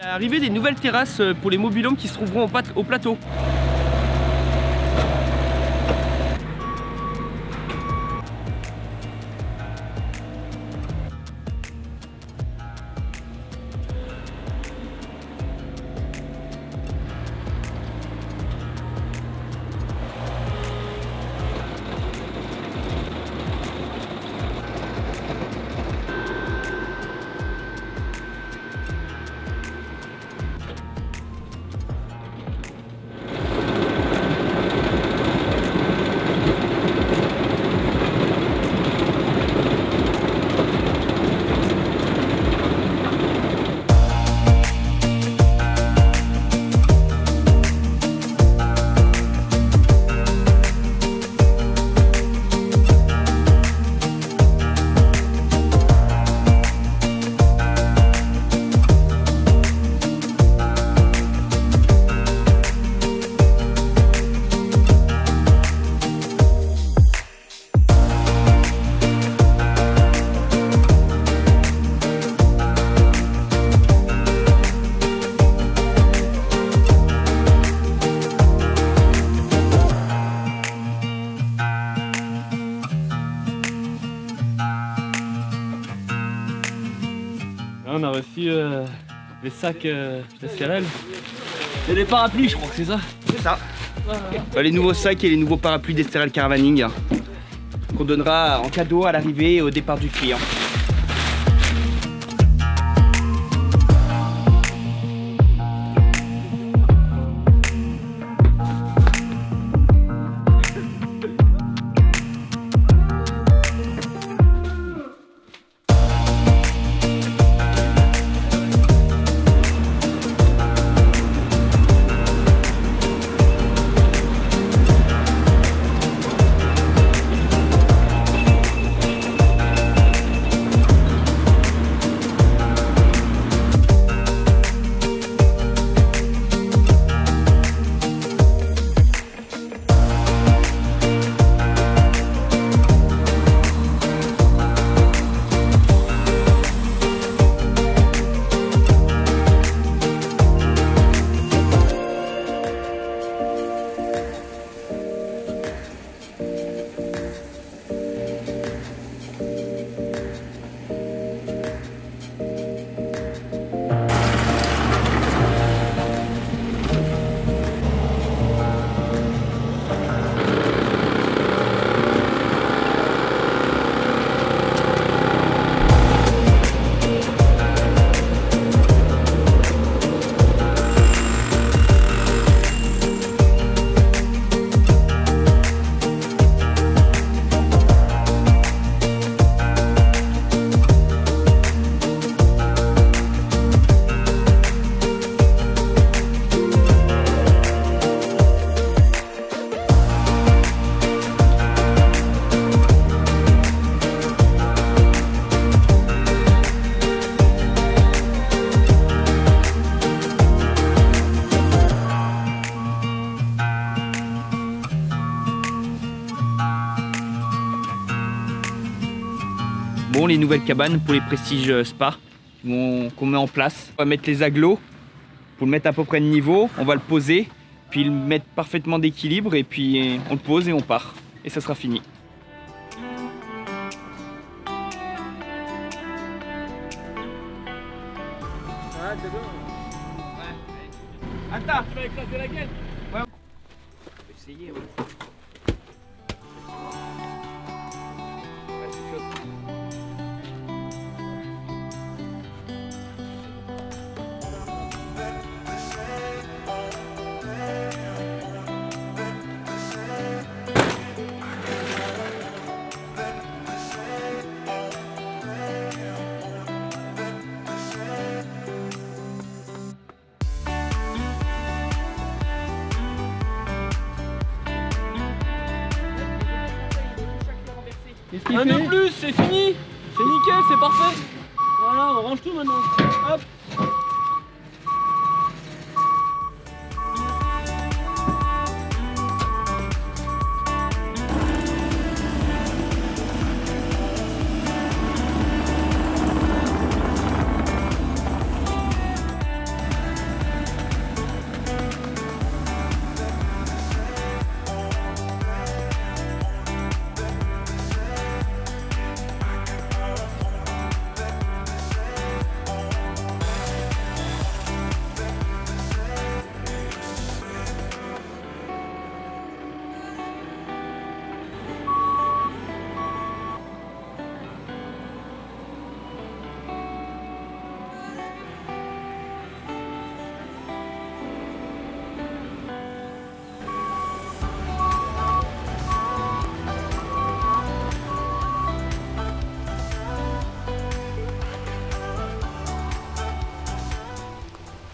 Arrivée des nouvelles terrasses pour les mobil-homes qui se trouveront au plateau. On a reçu les sacs d'Escarel. Et les parapluies, je crois que c'est ça. C'est ça. Les nouveaux sacs et les nouveaux parapluies d'Escarel Caravaning qu'on donnera en cadeau à l'arrivée et au départ du client. Bon, les nouvelles cabanes pour les Prestige Spa qu'on met en place. On va mettre les agglos pour le mettre à peu près de niveau. On va le poser, puis le mettre parfaitement d'équilibre et puis on le pose et on part. Et ça sera fini. Attends, tu vas écraser la gueule. Ouais. On peut essayer, ouais. Un de plus, c'est fini. C'est nickel, c'est parfait. Voilà, on range tout maintenant. Hop.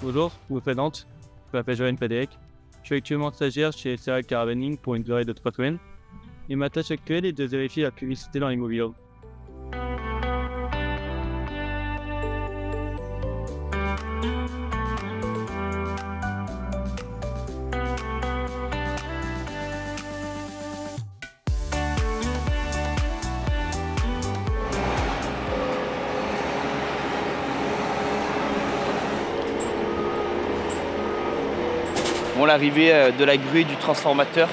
Bonjour, je me présente. Je m'appelle Joël Padec. Je suis actuellement stagiaire chez Serial Caravaning pour une durée de 3 semaines. Et ma tâche actuelle est de vérifier la publicité dans les mobil-homes. Bon, l'arrivée de la grue et du transformateur.